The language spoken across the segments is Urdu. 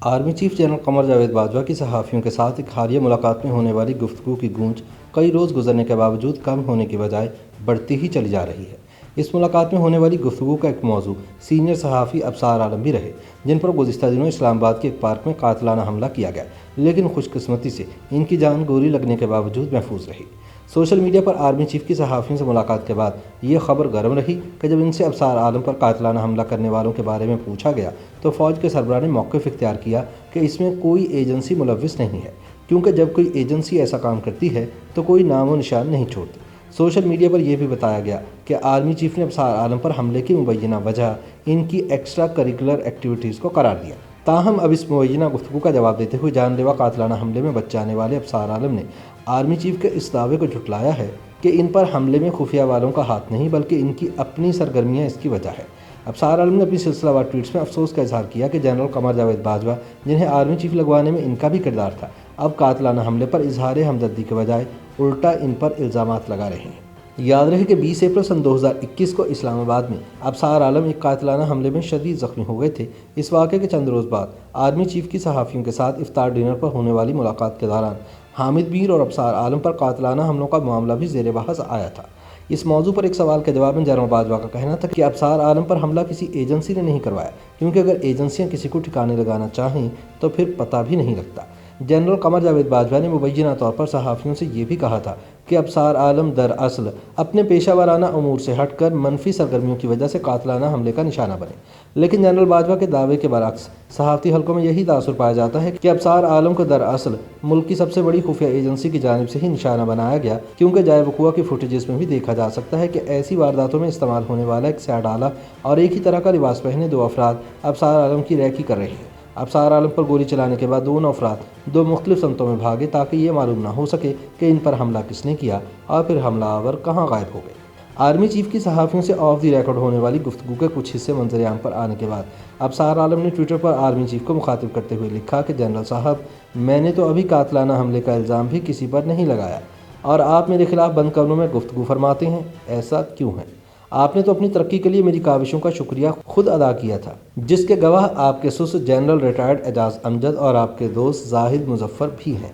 Army chief general Qamar Javed Bajwa کی صحافیوں کے ساتھ ایک حالیہ ملاقات میں ہونے والی گفتگو کی گونج کئی روز گزرنے کے باوجود کم ہونے کی بجائے بڑھتی ہی چلی جا رہی ہے۔ اس ملاقات میں ہونے والی گفتگو کا ایک موضوع سینئر صحافی ابصار عالم بھی رہے، جن پر گزشتہ دنوں اسلام آباد کے ایک پارک میں قاتلانہ حملہ کیا گیا، لیکن خوش قسمتی سے ان کی جان گولی لگنے کے باوجود محفوظ رہی۔ سوشل میڈیا پر آرمی چیف کی صحافیوں سے ملاقات کے بعد یہ خبر گرم رہی کہ جب ان سے ابصار عالم پر قاتلانہ حملہ کرنے والوں کے بارے میں پوچھا گیا تو فوج کے سربراہ نے موقف اختیار کیا کہ اس میں کوئی ایجنسی ملوث نہیں ہے، کیونکہ جب کوئی ایجنسی ایسا کام کرتی ہے تو کوئی نام و نشان نہیں چھوڑتی۔ سوشل میڈیا پر یہ بھی بتایا گیا کہ آرمی چیف نے ابصار عالم پر حملے کی مبینہ وجہ ان کی ایکسٹرا کریکولر ایکٹیویٹیز کو قرار دیا۔ تاہم اب اس مبینہ گفتگو کا جواب دیتے ہوئے جان لیوا قاتلانہ حملے میں بچ جانے والے ابصار عالم نے آرمی چیف کے اس دعوے کو جھٹلایا ہے کہ ان پر حملے میں خفیہ والوں کا ہاتھ نہیں بلکہ ان کی اپنی سرگرمیاں اس کی وجہ ہے۔ ابصار عالم نے اپنی سلسلہ وار ٹویٹس میں افسوس کا اظہار کیا کہ جنرل قمر جاوید باجوہ، جنہیں آرمی چیف لگوانے میں ان کا بھی کردار تھا، اب قاتلانہ حملے پر اظہار ہمدردی کے بجائے الٹا ان پر الزامات لگا رہے ہیں۔ یاد رہے کہ 20 اپریل سن 2021 کو اسلام آباد میں ابصار عالم ایک قاتلانہ حملے میں شدید زخمی ہو گئے تھے۔ اس واقعے کے چند روز بعد آرمی چیف کی صحافیوں کے ساتھ افطار ڈنر پر ہونے والی ملاقات کے دوران حامد میر اور ابصار عالم پر قاتلانہ حملوں کا معاملہ بھی زیر بحث آیا تھا۔ اس موضوع پر ایک سوال کے جواب میں جنرل باجوہ کا کہنا تھا کہ ابصار عالم پر حملہ کسی ایجنسی نے نہیں کروایا، کیونکہ اگر ایجنسیاں کسی کو ٹھکانے لگانا چاہیں تو پھر پتہ بھی نہیں لگتا۔ جنرل قمر جاوید باجوہ نے مبینہ طور پر صحافیوں سے یہ بھی کہا تھا کہ ابصار عالم دراصل اپنے پیشہ ورانہ امور سے ہٹ کر منفی سرگرمیوں کی وجہ سے قاتلانہ حملے کا نشانہ بنے، لیکن جنرل باجوہ کے دعوے کے برعکس صحافتی حلقوں میں یہی تاثر پایا جاتا ہے کہ ابصار عالم کو دراصل ملک کی سب سے بڑی خفیہ ایجنسی کی جانب سے ہی نشانہ بنایا گیا، کیونکہ جائے وقوع کی فوٹیجز میں بھی دیکھا جا سکتا ہے کہ ایسی وارداتوں میں استعمال ہونے والا ایک سیاہ ڈالا اور ایک ہی طرح کا لباس پہنے دو افراد ابصار عالم کی ریکی کر رہے ہیں۔ ابصار عالم پر گولی چلانے کے بعد دونوں افراد دو مختلف سمتوں میں بھاگے تاکہ یہ معلوم نہ ہو سکے کہ ان پر حملہ کس نے کیا اور پھر حملہ آور کہاں غائب ہو گئے۔ آرمی چیف کی صحافیوں سے آف دی ریکارڈ ہونے والی گفتگو کے کچھ حصے منظر عام پر آنے کے بعد ابصار عالم نے ٹویٹر پر آرمی چیف کو مخاطب کرتے ہوئے لکھا کہ جنرل صاحب، میں نے تو ابھی قاتلانہ حملے کا الزام بھی کسی پر نہیں لگایا اور آپ میرے خلاف بند کمروں میں گفتگو فرماتے ہیں، ایسا کیوں ہے؟ آپ نے تو اپنی ترقی کے لیے میری کاوشوں کا شکریہ خود ادا کیا تھا، جس کے گواہ آپ کے سسر جنرل ریٹائرڈ اعجاز امجد اور آپ کے دوست زاہد مظفر بھی ہیں۔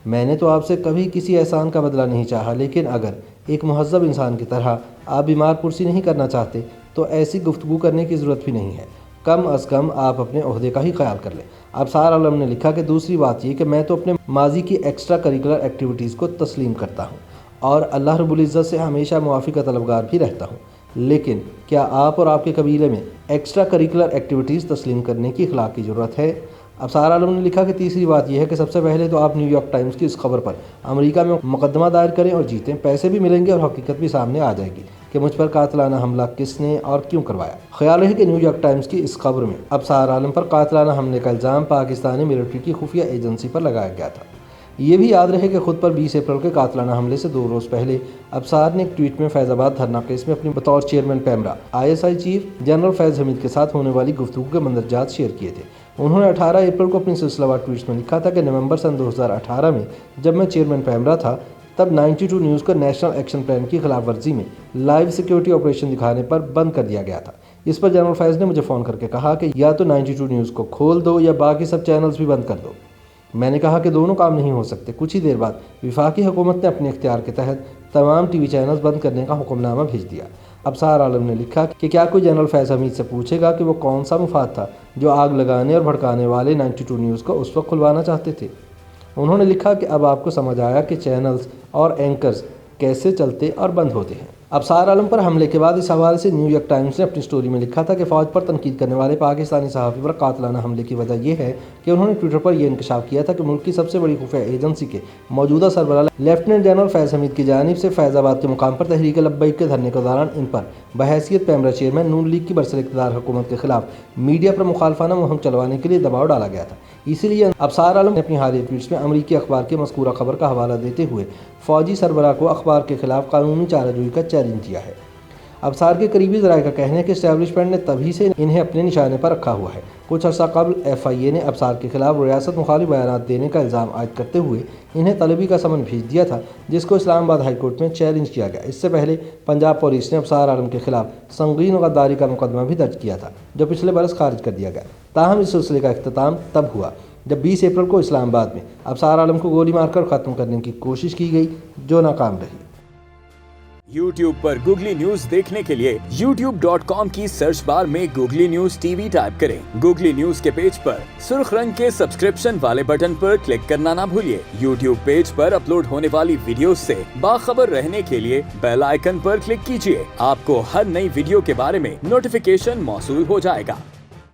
میں نے تو آپ سے کبھی کسی احسان کا بدلہ نہیں چاہا، لیکن اگر ایک مہذب انسان کی طرح آپ بیمار پرسی نہیں کرنا چاہتے تو ایسی گفتگو کرنے کی ضرورت بھی نہیں ہے، کم از کم آپ اپنے عہدے کا ہی خیال کر لیں۔ ابصار عالم نے لکھا کہ دوسری بات یہ کہ میں تو اپنے ماضی کی ایکسٹرا کریکولر ایکٹیویٹیز کو تسلیم کرتا ہوں اور اللہ رب العزت سے ہمیشہ معافی کا طلبگار بھی رہتا ہوں، لیکن کیا آپ اور آپ کے قبیلے میں ایکسٹرا کریکولر ایکٹیویٹیز تسلیم کرنے کی اخلاقی ضرورت ہے؟ ابصار عالم نے لکھا کہ تیسری بات یہ ہے کہ سب سے پہلے تو آپ نیو یارک ٹائمز کی اس خبر پر امریکہ میں مقدمہ دائر کریں اور جیتیں، پیسے بھی ملیں گے اور حقیقت بھی سامنے آ جائے گی کہ مجھ پر قاتلانہ حملہ کس نے اور کیوں کروایا۔ خیال ہے کہ نیو یارک ٹائمز کی اس خبر میں ابصار عالم پر قاتلانہ حملے کا الزام پاکستانی ملٹری کی خفیہ ایجنسی پر لگایا گیا تھا۔ یہ بھی یاد رہے کہ خود پر 20 اپریل کے قاتلانہ حملے سے 2 روز پہلے ابصار نے ایک ٹویٹ میں فیض آباد دھرنا کیس میں اپنی بطور chairman PEMRA ISI chief general Faiz Hamid کے ساتھ ہونے والی گفتگو کے مندرجات شیئر کیے تھے۔ انہوں نے 18 اپریل کو اپنی سلسلہ وار ٹویٹس میں لکھا تھا کہ نومبر سن 2018 میں جب میں چیئرمین پیمرا تھا، تب 92 نیوز کو نیشنل ایکشن پلان کی خلاف ورزی میں لائیو سیکیورٹی آپریشن دکھانے پر بند کر دیا گیا تھا۔ اس پر جنرل فیض نے مجھے فون کر کے کہا کہ یا تو 92 نیوز کو کھول دو یا باقی سب چینلز بھی بند کر دو۔ میں نے کہا کہ دونوں کام نہیں ہو سکتے۔ کچھ ہی دیر بعد وفاقی حکومت نے اپنے اختیار کے تحت تمام ٹی وی چینلز بند کرنے کا حکم نامہ بھیج دیا۔ ابصار عالم نے لکھا کہ کیا کوئی جنرل فیض حمید سے پوچھے گا کہ وہ کون سا مفاد تھا جو آگ لگانے اور بھڑکانے والے 92 نیوز کو اس وقت کھلوانا چاہتے تھے؟ انہوں نے لکھا کہ اب آپ کو سمجھ آیا کہ چینلز اور اینکرز کیسے چلتے اور بند ہوتے ہیں۔ ابصار عالم پر حملے کے بعد اس حوالے سے نیو یارک ٹائمز نے اپنی سٹوری میں لکھا تھا کہ فوج پر تنقید کرنے والے پاکستانی صحافی پر قاتلانہ حملے کی وجہ یہ ہے کہ انہوں نے ٹویٹر پر یہ انکشاف کیا تھا کہ ملک کی سب سے بڑی خفیہ ایجنسی کے موجودہ سربراہ لیفٹیننٹ جنرل فیض حمید کی جانب سے فیض آباد کے مقام پر تحریک لبیک کے دھرنے کے دوران ان پر بحیثیت پیمرا چیئرمین نون لیگ کی برسراقتدار حکومت کے خلاف میڈیا پر مخالفانہ مہم چلوانے کے لیے دباؤ ڈالا گیا تھا۔ اسی لیے ابصار عالم نے اپنی حالیہ ٹویٹس میں امریکی اخبار کے مذکورہ خبر کا حوالہ دیتے ہوئے فوجی سربراہ کو اخبار کے خلاف قانونی چارہ جوئی کا چیلنج کیا ہے۔ ابصار کے قریبی ذرائع کا کہنا ہے کہ اسٹیبلشمنٹ نے تبھی سے انہیں اپنے نشانے پر رکھا ہوا ہے۔ کچھ عرصہ قبل FIA نے ابصار کے خلاف ریاست مخالف بیانات دینے کا الزام عائد کرتے ہوئے انہیں طلبی کا سمن بھیج دیا تھا، جس کو اسلام آباد ہائی کورٹ میں چیلنج کیا گیا۔ اس سے پہلے پنجاب پولیس نے ابصار عالم کے خلاف سنگین غداری کا مقدمہ بھی درج کیا تھا، جو پچھلے برس خارج کر دیا گیا۔ تاہم اس سلسلے کا اختتام تب ہوا جب 20 اپریل کو اسلام آباد میں ابصار عالم کو گولی مار کر ختم کرنے کی کوشش کی گئی، جو ناکام رہی۔ YouTube پر گوگلی نیوز دیکھنے کے لیے youtube.com کی سرچ بار میں گوگلی نیوز TV ٹائپ کریں۔ گوگلی نیوز کے پیج پر سرخ رنگ کے سبسکرپشن والے بٹن پر کلک کرنا نہ بھولیے۔ YouTube پیج پر اپلوڈ ہونے والی ویڈیوز سے باخبر رہنے کے لیے بیل آئیکن پر کلک کیجیے۔ آپ کو ہر نئی ویڈیو کے بارے میں نوٹیفیکیشن موصول ہو جائے گا۔